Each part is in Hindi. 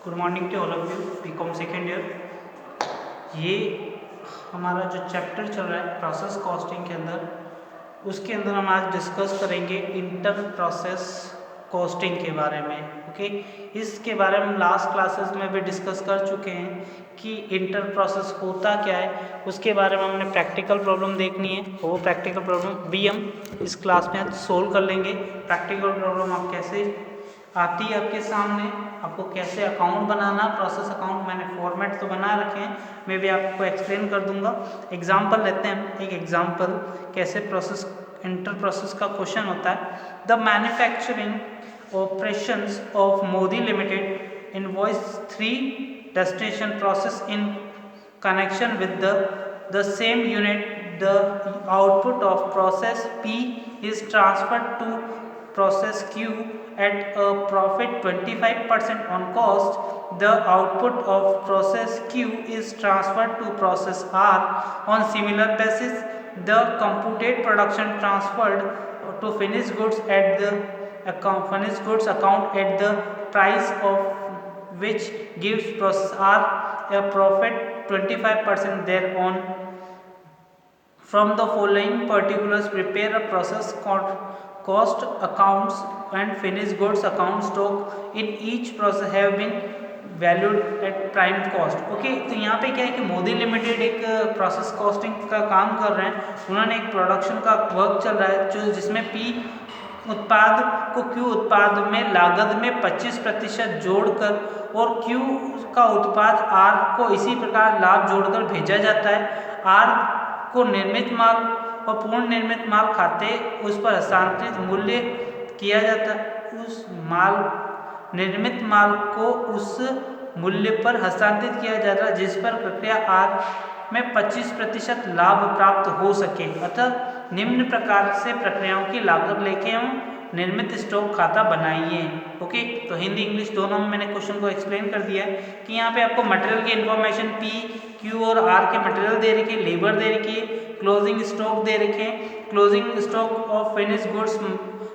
Good morning to all of you. BCom second year. ये हमारा जो चैप्टर चल रहा है प्रोसेस कॉस्टिंग के अंदर, उसके अंदर हम आज डिस्कस करेंगे इंटर प्रोसेस कॉस्टिंग के बारे में। ओके, इसके बारे में लास्ट क्लासेस में भी डिस्कस कर चुके हैं कि इंटर प्रोसेस होता क्या है। उसके बारे में हमने प्रैक्टिकल प्रॉब्लम देखनी है, वो प्रैक्टिकल प्रॉब्लम भी हम इस क्लास में आज सोल्व कर लेंगे। प्रैक्टिकल प्रॉब्लम आप कैसे आती है आपके सामने, आपको कैसे अकाउंट बनाना, प्रोसेस अकाउंट मैंने फॉर्मेट तो बना रखे हैं, मैं भी आपको एक्सप्लेन कर दूंगा। एग्जाम्पल लेते हैं, एक एग्जाम्पल कैसे प्रोसेस इंटर प्रोसेस का क्वेश्चन होता है। The manufacturing operations of Modi limited invoice 3 destination process in connection with the same unit. The output of process P is transferred to process Q at a profit 25% on cost. The output of process Q is transferred to process R on similar basis. The computed production transferred to finished goods at the finished goods account at the price of which gives process R a profit 25% thereon. From the following particulars, prepare a process cost accounts and finished goods account. Stock in each process have been valued at prime cost. Okay, तो यहाँ पे क्या है कि मोदी लिमिटेड एक प्रोसेस कॉस्टिंग का काम कर रहे हैं। उन्होंने एक प्रोडक्शन का वर्क चल रहा है जो जिसमें पी उत्पाद को क्यू उत्पाद में लागत में 25% जोड़कर और क्यू का उत्पाद आर को इसी प्रकार लाभ जोड़कर भेजा जाता है। आर को निर्मित माल और पूर्ण निर्मित माल खाते उस पर हस्तांतरित मूल्य किया जाता है। उस माल निर्मित माल को उस मूल्य पर हस्तांतरित किया जाता है जिस पर प्रक्रिया आर में 25% लाभ प्राप्त हो सके। अतः निम्न प्रकार से प्रक्रियाओं की लागत लेके हम निर्मित स्टॉक खाता बनाइए। ओके, तो हिंदी इंग्लिश दोनों में मैंने क्वेश्चन को एक्सप्लेन कर दिया है कि यहाँ पे आपको मटेरियल की इन्फॉर्मेशन पी क्यू और आर के मटेरियल दे रखी है, लेबर दे रखी है, क्लोजिंग स्टॉक दे रखे हैं। Closing stock of finished goods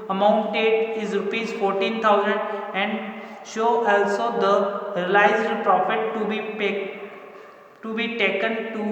amounted is ₹14,000 and show also the realized profit to be taken to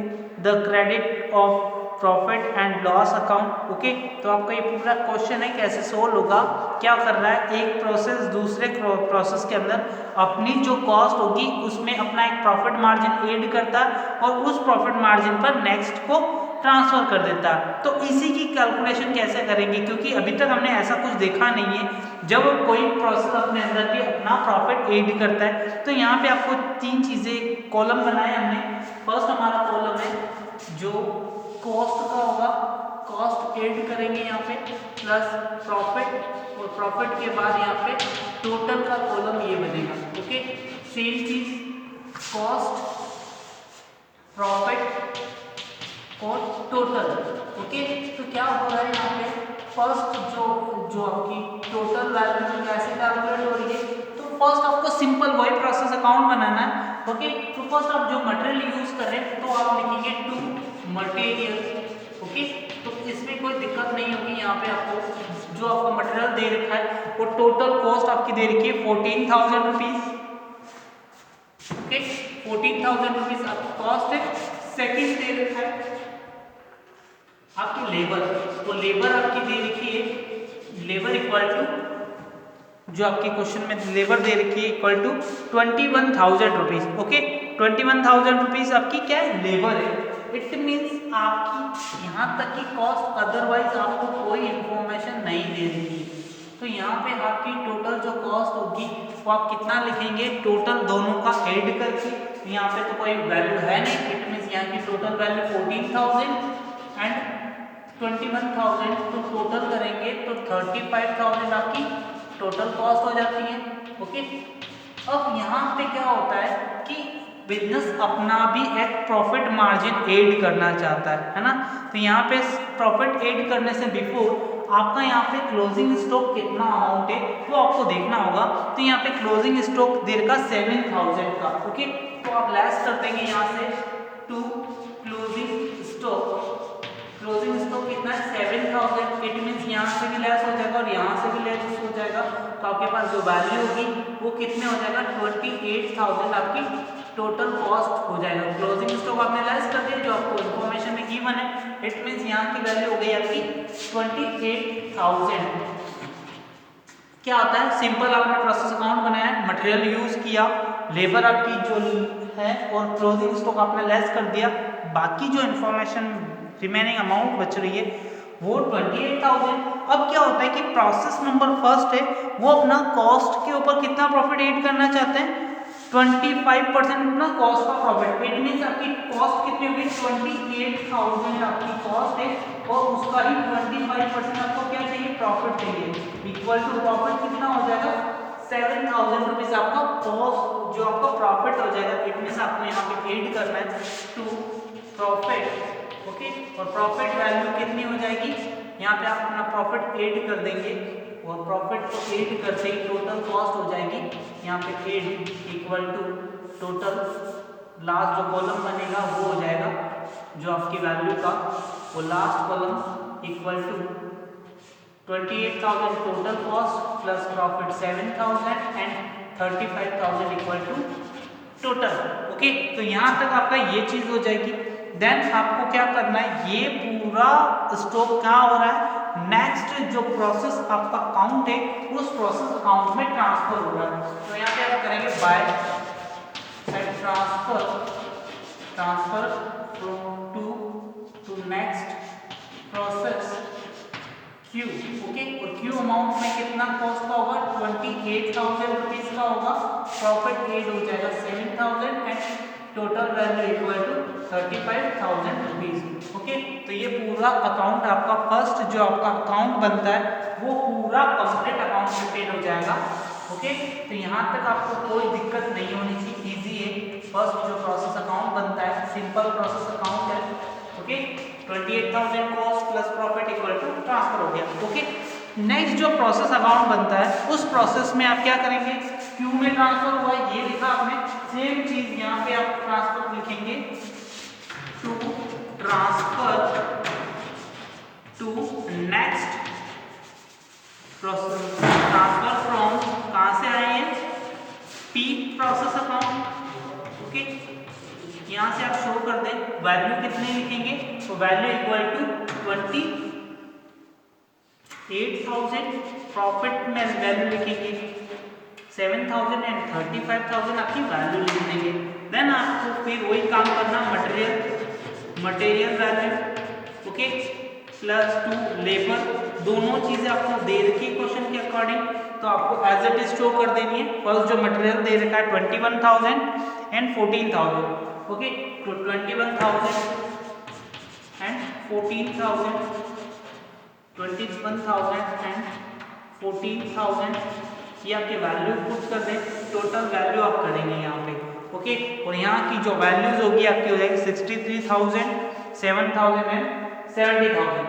the credit of profit and loss account. Okay, तो आपका ये पूरा क्वेश्चन है कैसे सोल्व होगा। क्या कर रहा है, एक प्रोसेस दूसरे प्रोसेस के अंदर अपनी जो कॉस्ट होगी उसमें अपना एक प्रॉफिट मार्जिन ऐड करता है और उस प्रॉफिट मार्जिन पर नेक्स्ट को ट्रांसफर कर देता है। तो इसी की कैलकुलेशन कैसे करेंगे, क्योंकि अभी तक हमने ऐसा कुछ देखा नहीं है। जब कोई प्रोसेस अपने अंदर की अपना प्रॉफिट ऐड करता है तो यहाँ पे आपको 3 चीजें कॉलम बनाए हमने। फर्स्ट हमारा कॉलम है जो कॉस्ट का होगा, कॉस्ट ऐड करेंगे यहाँ पे प्लस प्रॉफिट और प्रॉफिट के बाद यहाँ पे टोटल का कॉलम ये बनेगा। ओके, सेम चीज कॉस्ट प्रॉफिट और टोटल। ओके, तो क्या हो रहा है यहाँ पे फर्स्ट जो आपकी टोटल वैल्यू कैसे कैलकुलेट हो रही है, तो फर्स्ट आपको सिंपल वही प्रोसेस अकाउंट बनाना है। ओके, तो फर्स्ट आप जो मटेरियल यूज कर रहे हैं तो आप लिखेंगे टू मटेरियल। ओके, तो इसमें कोई दिक्कत नहीं होगी। यहाँ पे आपको जो आपको मटेरियल दे रखा है वो टोटल कॉस्ट आपकी दे रखी है 14,000 रुपीज। ओके, 14,000 रुपीज आपकी कॉस्ट है। सेकंड दे रखा है आपकी लेबर, तो लेबर आपकी दे रखी है, लेबर इक्वल टू जो आपके क्वेश्चन में लेबर दे रखी है equal to 21,000 rupees. Okay, 21,000 rupees आपकी क्या है, लेबर है। इट मीन्स आपकी यहाँ तक की कॉस्ट, अदरवाइज आपको कोई इंफॉर्मेशन नहीं दे रही है। तो यहाँ पे आपकी टोटल जो कॉस्ट होगी वो आप कितना लिखेंगे, टोटल दोनों का ऐड करके। यहाँ पे तो कोई वैल्यू है नहीं, इट मीन्स यहाँ की टोटल वैल्यू 14,000 एंड 21,000, तो टोटल करेंगे तो 35,000 आपकी टोटल कॉस्ट हो जाती है। ओके, अब यहाँ पे क्या होता है कि बिजनेस अपना भी एक प्रॉफिट मार्जिन ऐड करना चाहता है ना। तो यहाँ पे प्रॉफिट ऐड करने से बिफोर आपका यहाँ पे क्लोजिंग स्टॉक कितना अमाउंट है वो आपको देखना होगा। तो यहाँ पे क्लोजिंग स्टॉक दे रखा 7,000 का। ओके, तो आप लेस कर देंगे यहाँ से to closing stock. Closing stock कितना है 7,000। इट मीन्स यहाँ से भी लेस हो जाएगा और यहाँ से भी लेस हो जाएगा, तो आपके पास जो वैल्यू होगी वो कितने हो जाएगा 28,000 28,000 आपकी टोटल कॉस्ट हो जाएगा। क्लोजिंग स्टॉक आपने लेस कर दिया जो आपको इन्फॉर्मेशन में गिवन है, इट मींस यहाँ की वैल्यू हो गई आपकी 28,000। क्या होता है, सिंपल आपने प्रोसेस अकाउंट बनाया, मटेरियल यूज किया, लेबर आपकी जो है और क्लोजिंग स्टॉक आपने लेस कर दिया, बाकी जो इन्फॉर्मेशन रिमेनिंग अमाउंट बच रही है वो 28,000। अब क्या होता है कि प्रोसेस नंबर फर्स्ट है वो अपना कॉस्ट के ऊपर कितना प्रॉफिट ऐड करना चाहते हैं, 25% अपना कॉस्ट का प्रॉफिट। इट मींस आपकी कॉस्ट कितनी होगी, 28,000 आपकी कॉस्ट है और उसका ही 25% आपको क्या चाहिए, प्रॉफिट चाहिए, इक्वल टू प्रॉफिट कितना हो जाएगा, 7,000 रुपीज आपका कॉस्ट जो आपका प्रॉफिट हो जाएगा। इट मींस आपको यहाँ पे ऐड करना है टू प्रॉफिट, ओके। और प्रॉफिट वैल्यू कितनी हो जाएगी, यहाँ पे आप अपना प्रॉफिट ऐड कर देंगे और प्रॉफिट को ऐड करते ही टोटल कॉस्ट हो जाएगी यहाँ पे add equal to total, last जो कॉलम बनेगा वो हो जाएगा जो आपकी वैल्यू का वो last column equal to 28,000 total cost plus profit 7,000 and 35,000 equal to total, okay. तो यहाँ तक आपका ये चीज हो जाएगी। देन आपको क्या करना है, ये पूरा स्टॉक क्या हो रहा है, नेक्स्ट जो प्रोसेस आपका अकाउंट है उस प्रोसेस अकाउंट में ट्रांसफर हो रहा है। तो यहाँ पे आप करेंगे by transfer from to next process Q, okay. और क्यू अमाउंट में कितना कॉस्ट का होगा, 28,000 रुपीज का होगा, प्रॉफिट ऐड हो जाएगा 7,000 and total value equal to 35,000 rupees, okay. तो ये पूरा अकाउंट आपका फर्स्ट जो आपका अकाउंट बनता है वो पूरा कंप्लीट अकाउंट प्रिपेयर हो जाएगा, ओके। तो यहाँ तक आपको कोई दिक्कत नहीं होनी चाहिए, इजी है। फर्स्ट जो प्रोसेस अकाउंट बनता है सिंपल प्रोसेस अकाउंट है, okay. 28,000 cost plus profit equal to transfer हो गया, ओके। नेक्स्ट जो प्रोसेस अकाउंट बनता है उस प्रोसेस में आप क्या करेंगे, क्यू में ट्रांसफर हुआ ये लिखा आपने, सेम चीज यहाँ पे आप ट्रांसफर लिखेंगे to transfer to next process, transfer from कहाँ से आए हैं, पी प्रोसेस अकाउंट, ओके। यहाँ से आप शो कर दें, वैल्यू कितने लिखेंगे, तो वैल्यू इक्वल टू 28,000, प्रॉफिट में वैल्यू लिखेंगे 7,000 एंड 35,000 आपकी वैल्यू लिख देंगे। देन आपको फिर वही काम करना, material value, okay, plus two labour, दोनों चीजें आपको दे रखी है क्वेश्चन के अकॉर्डिंग, तो आपको एज इट इज शो कर देनी है। फर्स्ट जो मटेरियल दे रखा है 21,000 एंड 14,000, ओके। तो 21,000 एंड 14,000, 21,000 एंड 14,000 ये आपके वैल्यू पुट कर दें, टोटल वैल्यू आप करेंगे यहाँ पे, ओके। और यहाँ की जो वैल्यूज होगी आपकी हो जाएगी 63,000, 7,000 एंड 70,000,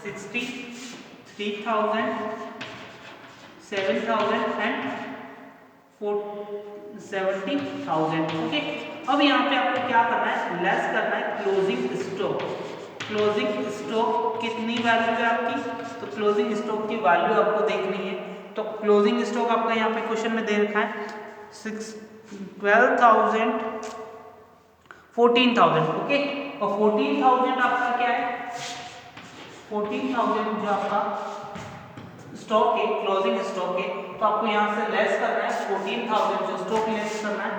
63,000, 7,000 एंड 70,000, ओके। अब यहाँ पे आपको क्या करना है, लेस करना है क्लोजिंग स्टॉक। क्लोजिंग स्टॉक कितनी वैल्यू है आपकी, तो क्लोजिंग स्टॉक की वैल्यू आपको देखनी है। तो क्लोजिंग स्टॉक आपका यहाँ पे क्वेश्चन में दे रखा है 12,000, 14,000, ओके। और 14,000 आपका क्या है, 14,000 जो आपका स्टॉक है, क्लोजिंग स्टॉक है, तो आपको यहाँ से लेस करना है 14,000 जो स्टॉक लेस करना है।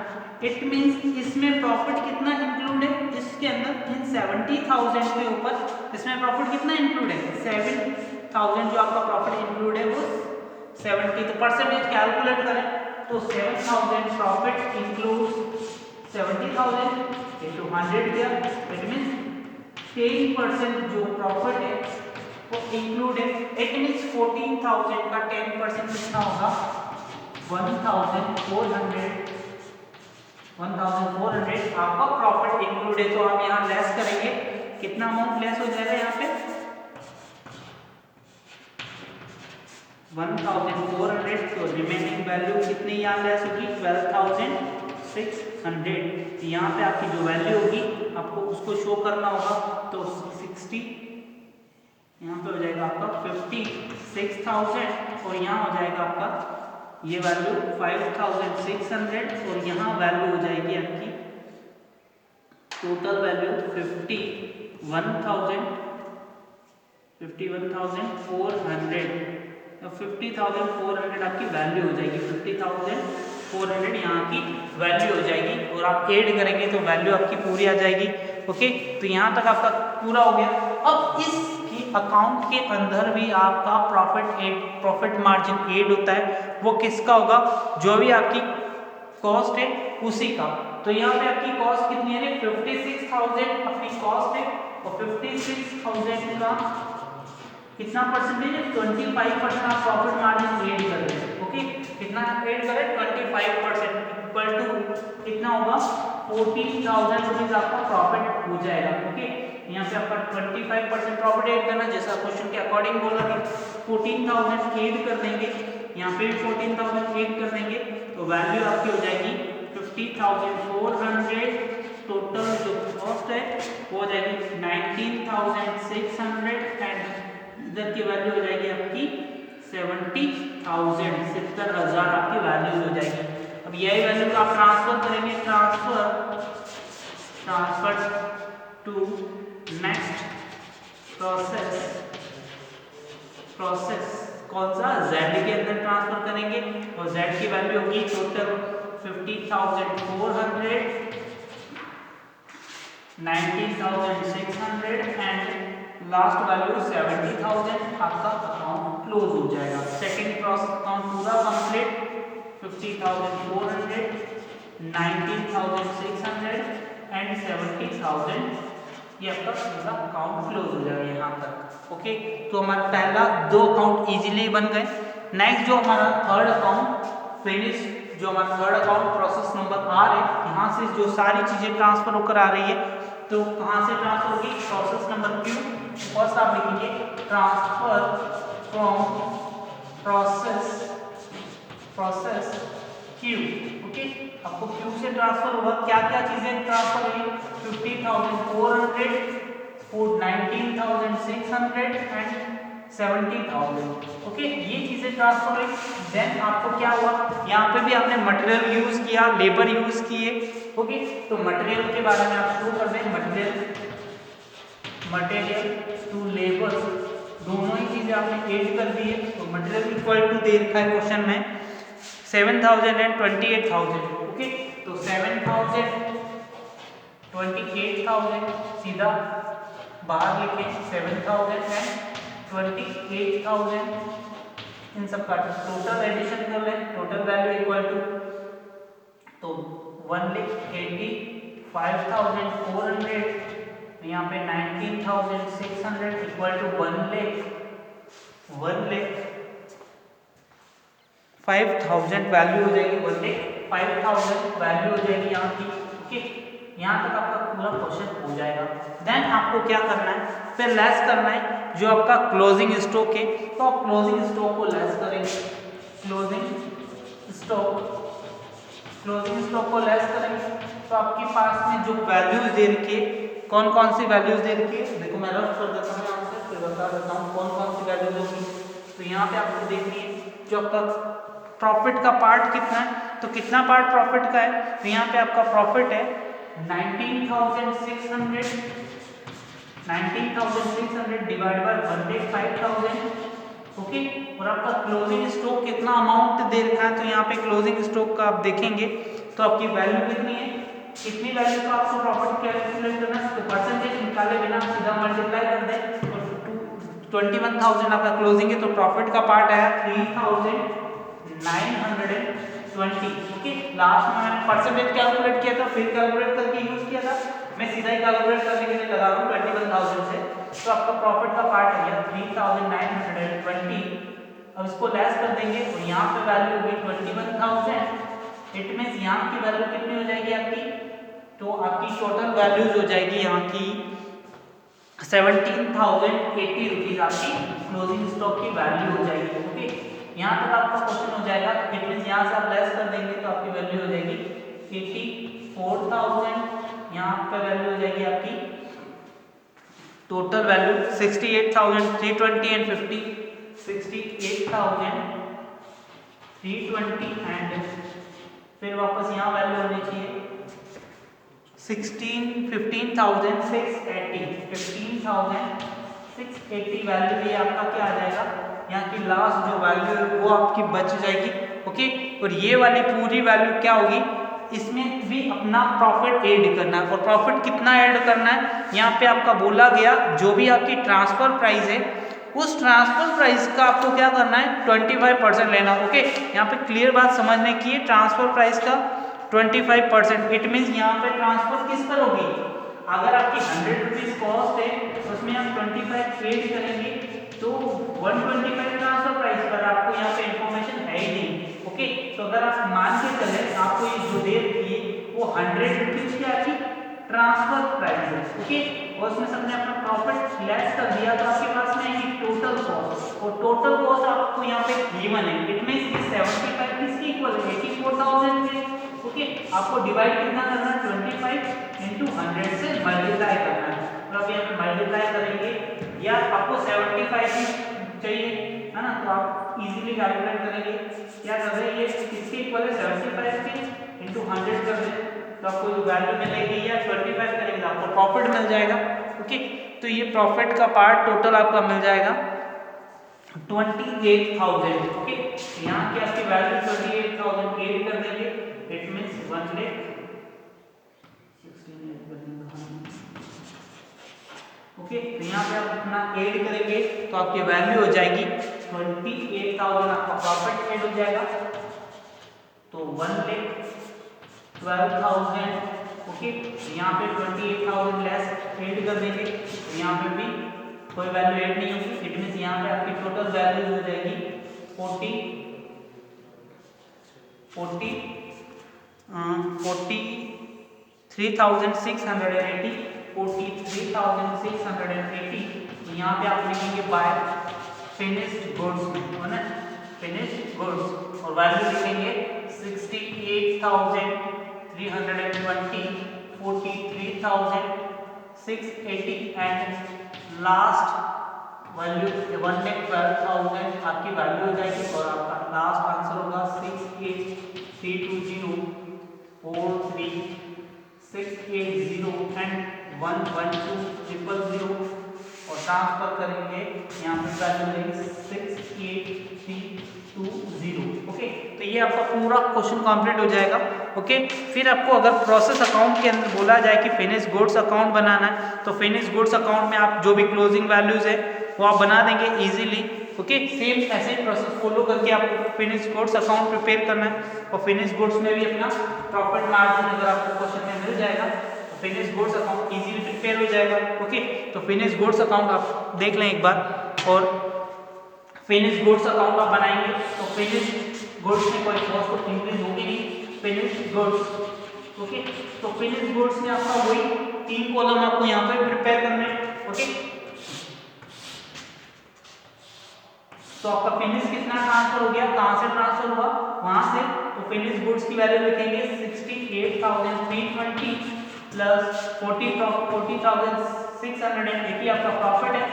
इट मींस इसमें प्रॉफिट कितना इंक्लूड है, इसके अंदर इन 70,000 के ऊपर इसमें प्रॉफिट कितना इंक्लूड है, 7,000 जो आपका प्रॉफिट इंक्लूड है वो 70, तो परसेंटेज कैलकुलेट करें तो 7,000 प्रॉफिट इंक्लूड 70,000 into 100 दिया, इट मींस 10% जो प्रॉफिट है वो इंक्लूड है। इट मींस 14,000 का 10% कितना होगा, 1,400 आपका प्रॉफिट इंक्लूड है। तो आप यहाँ लेस करेंगे, कितना अमाउंट लेस हो जाएगा यहाँ पे, 1,400, तो रिमेनिंग वैल्यू कितनी यहाँ लेस होगी, 12,600। यहाँ पे आपकी जो वैल्यू होगी आपको उसको शो करना होगा, तो 60 यहाँ पे हो जाएगा आपका 56,000 और यहाँ हो जाएगा आपका ये वैल्यू 5600 और यहाँ वैल्यू हो जाएगी आपकी टोटल वैल्यू 51,400 50,400 आपकी वैल्यू हो जाएगी। 50,400 यहाँ की वैल्यू हो जाएगी और आप ऐड करेंगे तो वैल्यू आपकी पूरी आ जाएगी। ओके, तो यहाँ तक आपका पूरा हो गया। अब इस अकाउंट के अंदर भी आपका प्रॉफिट मार्जिन ऐड होता है। वो किसका होगा? जो भी आपकी कॉस्ट है उसी का। तो यहाँ पे आपकी कॉस्ट कितनी है? 56,000 अपनी कॉस्ट है और 56,000 का कितना परसेंटेज है? 25% आप प्रॉफिट मार्जिन ऐड कर रहे हैं। ओके, कितना ऐड करें? 25% इक्वल टू कितना होगा? 14,000 रुपीज आपका प्रॉफिट हो जाएगा। ओके, यहाँ पे आपका 25% प्रॉफिट ऐड करना, जैसा क्वेश्चन के अकॉर्डिंग बोला था। 14,000 ऐड कर देंगे, यहाँ पे 14,000 ऐड कर देंगे तो वैल्यू आपकी हो जाएगी 50,400। टोटल जो कॉस्ट है वो हो जाएगी 19,600 एंड इधर की वैल्यू हो जाएगी आपकी 70,000, 70,000 आपकी वैल्यू हो जाएगी। अब यही वैल्यू आप ट्रांसफर करेंगे, ट्रांसफर टू नेक्स्ट प्रोसेस कौन सा? Z के अंदर ट्रांसफर करेंगे और Z की वैल्यू होगी टोटल 50,400, 19,600 एंड लास्ट वैल्यू 70,000। आपका अकाउंट क्लोज हो जाएगा। सेकंड प्रोसेस अकाउंट पूरा कंप्लीट। 50,400, 19,600 एंड 70,000, ये आपका पूरा अकाउंट क्लोज हो जाएगा यहाँ तक। ओके, तो हमारा पहला 2 अकाउंट इजीली बन गए। नेक्स्ट जो हमारा थर्ड अकाउंट फिनिश, जो हमारा third account process number R है, यहाँ से जो सारी चीजें ट्रांसफर होकर आ रही है, तो कहाँ से ट्रांसफर होगी? Process number Q। फर्स्ट आप लिखेंगे transfer from process Q। Okay, आपको Q से ट्रांसफर होगा। क्या क्या चीजें ट्रांसफर हुई? 50,400, 19,600 एंड 70,000। ओके, ये चीजें ट्रांसफर हुई। देन आपको क्या हुआ? यहाँ पे भी आपने मटेरियल यूज किया, लेबर यूज किए। ओके, तो मटेरियल के बारे में आप शुरू कर दें। मटेरियल टू लेबर, दोनों ही चीजें आपने ऐड कर दी है। तो मटेरियल इक्वल टू दे रखा है क्वेश्चन में 7,000 एंड 28,000। ओके, तो 7,000 28,000 सीधा बाहर लिखें। 7,000 एंड 28,000 इन सब का टोटल एडिशन कर लें। टोटल वैल्यू इक्वल टू, तो 1,85,400, यहाँ पे 19,600 इक्वल टू 1,05,000 वैल्यू हो जाएगी। 1,05,000 वैल्यू हो जाएगी यहाँ की। ओके, यहाँ तक आपका पूरा क्वेश्चन हो जाएगा। देन आपको क्या करना है? फिर लेस करना है जो आपका क्लोजिंग स्टॉक है। तो आप क्लोजिंग स्टॉक को लेस करेंगे। क्लोजिंग स्टॉक को लेस करेंगे तो आपके पास में जो वैल्यूज दे रखी है, कौन कौन सी वैल्यूज दे रखी है? देखो मैं रफ कर देता हूँ आपसे, फिर बता देता हूँ कौन कौन सी वैल्यूज होगी। तो यहाँ पे आपको देखनी है जो आपका प्रॉफिट का पार्ट कितना है। तो कितना पार्ट प्रॉफिट का है? तो यहाँ पे आपका प्रॉफिट है 19,600 डिवाइड बाय 1,05,000। ओके, और आपका क्लोजिंग स्टॉक कितना अमाउंट दे रखा है? तो यहाँ पे क्लोजिंग स्टॉक का आप देखेंगे तो आपकी वैल्यू कितनी है? कितनी वैल्यू का आपको प्रॉफिट कैलकुलेट करना है? तो परसेंटेज निकाले बिना सीधा मल्टीप्लाई कर दें। और 21,000 आपका क्लोजिंग है तो प्रॉफिट का पार्ट आया 3,920। ओके, लास्ट में मैंने परसेंटेज कैलकुलेट किया था, फिर कैलकुलेट करके यूज किया था। मैं सीधा ही कैलकुलेट करने के लिए लगा रहा हूँ 21,000 से। तो आपका प्रॉफिट का पार्ट है 3,920। अब इसको लेस कर देंगे और यहाँ पे वैल्यू होगी 21,000। इट मींस यहाँ की वैल्यू कितनी हो जाएगी आपकी? तो आपकी टोटल वैल्यूज हो जाएगी यहाँ की 17,080 रुपीज आपकी क्लोजिंग स्टॉक की वैल्यू हो जाएगी। ओके, यहाँ तक आपका क्वेश्चन हो जाएगा। इट मींस यहाँ से आप लेस कर देंगे तो आपकी वैल्यू हो जाएगी 84,000। यहाँ पे वैल्यू हो जाएगी आपकी टोटल वैल्यू 68,320 एंड 50, 68,320 320 एंड फिर वापस यहाँ वैल्यू होनी चाहिए 15,680 वैल्यू ये आपका क्या आ जाएगा, यहाँ की लास्ट जो वैल्यू है वो आपकी बच जाएगी। ओके, और ये वाली पूरी वैल्यू क्या होगी, इसमें भी अपना प्रॉफिट ऐड करना है। और प्रॉफिट कितना ऐड करना है, यहाँ पे आपका बोला गया जो भी आपकी ट्रांसफर प्राइस है उस ट्रांसफर प्राइस का आपको क्या करना है 25% लेना। ओके, यहाँ पे क्लियर बात समझने की है, ट्रांसफर प्राइस का 25%। इट मीन्स यहाँ पे ट्रांसफर किस पर होगी, अगर आपकी 100 रुपीज कॉस्ट है तो उसमें आप 25 ऐड करेंगे तो 125 ट्रांसफर प्राइस पर आपको यहाँ पे इंफॉर्मेशन है ही नहीं। ओके, तो अगर आप मान के चले आपको ये जो दे रही है वो 100 रुपीज की आपकी ट्रांसफर प्राइस है। ओके, और उसमें सबने अपना प्रॉफिट लेस कर दिया तो आपके पास में आएगी टोटल कॉस्ट, और टोटल कॉस्ट आपको यहाँ पे गिवन है। इट मींस कि 75 किसके इक्वल है 84,000 के। ओके, आपको डिवाइड कितना करना है 25 इंटू 100 से मल्टीप्लाई करना है। तो आप यहाँ पे मल्टीप्लाई करेंगे या आपको 75 ही चाहिए है ना, तो आप इजीली कैलकुलेट करेंगे क्या कर रहे हैं, ये किसके इक्वल है 75 के इंटू 100 कर रहे हैं तो आपको जो वैल्यू मिलेगी या 25 करेंगे तो आपको प्रॉफिट मिल जाएगा। ओके, तो ये प्रॉफिट का पार्ट टोटल आपका मिल जाएगा 28,000। ओके, यहाँ की आपकी वैल्यू 28,000 ऐड कर देंगे, इट मींस 1 लाख 16। ओके, तो यहाँ पे आप अपना ऐड करेंगे तो आपकी वैल्यू हो जाएगी 28,000, आपका प्रॉफिट ऐड हो जाएगा तो 1,12,000। ओके, यहाँ पे 28,000 लेस ऐड कर देंगे तो यहाँ पे भी कोई वैल्यू ऐड नहीं होगी। इट मींस यहाँ पे आपकी टोटल वैल्यू हो जाएगी 43,680 43,680। यहाँ पे आप लिखेंगे बाय फिनिश्ड गुड्स है ना, फिनिश्ड गुड्स, और वैल्यू लिखेंगे 68,320 43,680 एंड लास्ट वैल्यू 1,12,000 आपकी वैल्यू हो जाएगी। और आपका लास्ट आंसर होगा 68,320,43,680 एंड 112,000 और ट्रांसफर करेंगे यहाँ पे वैल्यू लेंगे 68,320। ओके, तो ये आपका पूरा क्वेश्चन कंप्लीट हो जाएगा। ओके, फिर आपको अगर प्रोसेस अकाउंट के अंदर बोला जाए कि फिनिश गुड्स अकाउंट बनाना है तो फिनिश गुड्स अकाउंट में आप जो भी क्लोजिंग वैल्यूज है वो आप बना देंगे इजीली। ओके, सेम ऐसे ही प्रोसेस फॉलो करके आपको फिनिश गुड्स अकाउंट प्रिपेयर करना है और फिनिश गुड्स में भी अपना प्रॉफिट मार्जिन अगर आपको क्वेश्चन में मिल जाएगा तो finish goods account easily prepare हो जाएगा। ओके, तो फिनिश गुड्स अकाउंट आप देख लें एक बार, और फिनिश गुड्स अकाउंट आप बनाएंगे तो फिनिश गुड्स में कोई कॉस्ट तो इंक्रीज होगी नहीं, फिनिश गुड्स। ओके, तो फिनिश गुड्स में आपका वही 3 कॉलम आपको यहाँ पे प्रिपेयर करने हैं। ओके, तो आपका फिनिश कितना ट्रांसफर हो गया, कहां से ट्रांसफर हुआ, वहां से, तो फिनिश गुड्स की वैल्यू लिखेंगे 68,320 प्लस 40,680 आपका प्रॉफिट है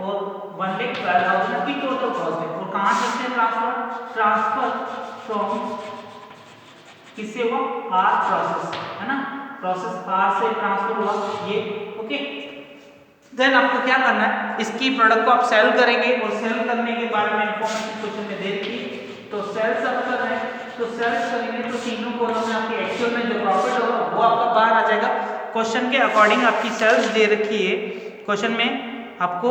और 1,12,000 की टोटल कॉस्ट है। और कहां से ट्रांसफर फ्रॉम किससे हुआ, आर प्रोसेस है ना, प्रोसेस आर से ट्रांसफर हुआ ये। ओके, देन आपको क्या करना है, इसकी प्रोडक्ट को आप सेल करेंगे और सेल करने के बारे में इंफॉर्मेशन क्वेश्चन में दे दी, तो सेल्स आप कर रहे हैं तो सेल्स करेंगे तो तीनों कॉलम में आपके एक्चुअल में जो प्रॉफिट होगा वो आपका बाहर आ जाएगा। क्वेश्चन के अकॉर्डिंग आपकी सेल्स दे रखी है, क्वेश्चन में आपको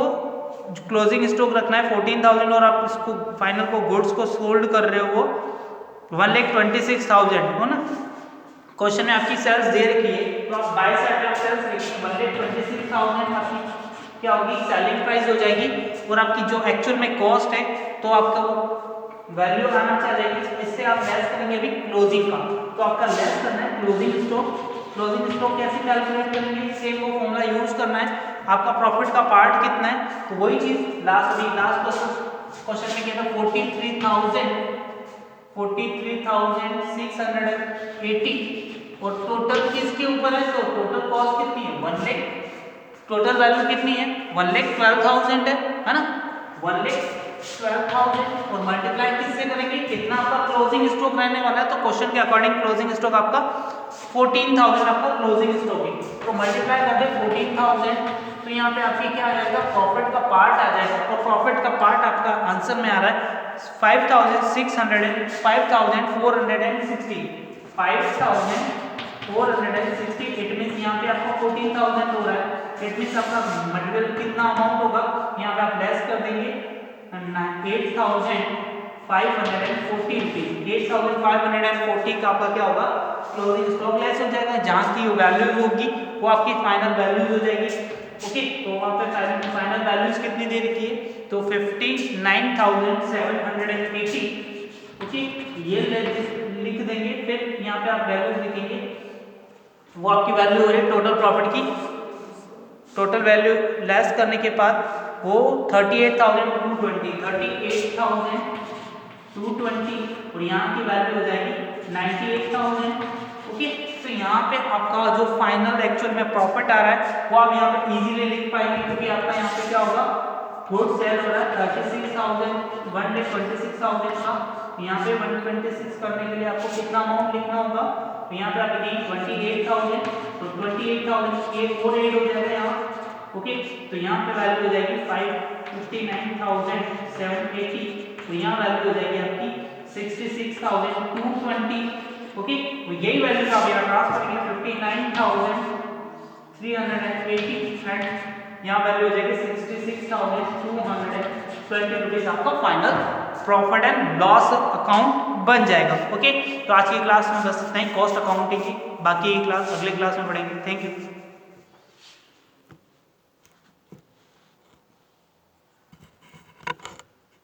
क्लोजिंग स्टॉक रखना है 14,000 और आप इसको फाइनल को गुड्स को सोल्ड कर रहे हो वो 1,26,000 हो ना। क्वेश्चन में आपकी सेल्स दे रखी है तो आप बाय साइड ऑफ सेल्स लिखेंगे 1,26,000 आपकी क्या होगी, सेलिंग प्राइस हो जाएगी, और आपकी जो एक्चुअल में कॉस्ट है तो आपका वो वैल्यू आना चाहिए। इससे आप लेस करेंगे अभी क्लोजिंग का, तो आपका लेस करना है क्लोजिंग स्टॉक। क्लोजिंग स्टॉक कैसे कैलकुलेट करेंगे, सेम वो फॉर्मूला यूज करना है। आपका प्रॉफिट का पार्ट कितना है, तो वही चीज लास्ट क्वेश्चन में क्या था 43,680 और टोटल किसके ऊपर है, तो टोटल कॉस्ट कितनी है 1 लाख, टोटल वैल्यू कितनी है 1,12,000 है ना, 1,12,000 12,000 और मल्टीप्लाई किससे करेंगे, कितना आपका क्लोजिंग स्टॉक रहने वाला है, तो क्वेश्चन के अकॉर्डिंग क्लोजिंग स्टॉक आपका 14,000 आपका क्लोजिंग स्टॉक है, तो मल्टीप्लाई करते 14,000, तो यहाँ पे आपकी क्या आ जाएगा, प्रॉफिट का पार्ट आ जाएगा, और प्रॉफिट का पार्ट आपका आंसर में आ रहा है 5,460, 5,460, इट मींस यहाँ पे आपको 14,000 हो रहा है, इट मींस आपका मटेरियल कितना अमाउंट होगा, यहाँ पे आप लेस कर देंगे 8,540 रुपीज, 8,540 का आपका क्या होगा, क्लोजिंग स्टॉक लेस हो जाएगा, जहाँ की वैल्यूज होगी वो आपकी फाइनल वैल्यूज हो जाएगी। ओके, तो वहाँ पे फाइनल वैल्यूज कितनी दे रखी है, तो 59,780। ओके, ये लिख देंगे, फिर यहाँ पे आप वैल्यूज लिखेंगे, वो आपकी वैल्यू हो रही है टोटल प्रॉफिट की, टोटल वैल्यू लेस करने के बाद वो 38,220, 38,220, और यहाँ की वैल्यू हो जाएगी 98,000। ओके, तो यहाँ पे आपका जो फाइनल एक्चुअल में प्रॉफिट आ रहा है वो आप यहाँ पे इजीली लिख पाएंगे, क्योंकि आपका यहाँ पे क्या होगा, गुड सेल हो रहा है 36,000, 126,000 का, यहाँ पे 126 करने के लिए आपको कितना अमाउंट लिखना होगा, तो यहाँ पे आप लिखेंगे 28,000, तो 28,000 ये और ऐड हो जाएगा यहाँ। ओके, तो यहाँ पे वैल्यू हो जाएगी 559,780, तो यहाँ वैल्यू हो जाएगी आपकी 66,220। ओके, तो यही वैल्यू आप यहाँ ट्रांसफर करेंगे 59,380 एंड यहाँ वैल्यू हो जाएगी 66,220 रुपीज, आपका final profit and loss account बन जाएगा। ओके, तो आज की क्लास में बस इतना ही कॉस्ट अकाउंटिंग की, बाकी क्लास अगले क्लास में पढ़ेंगे। Thank you.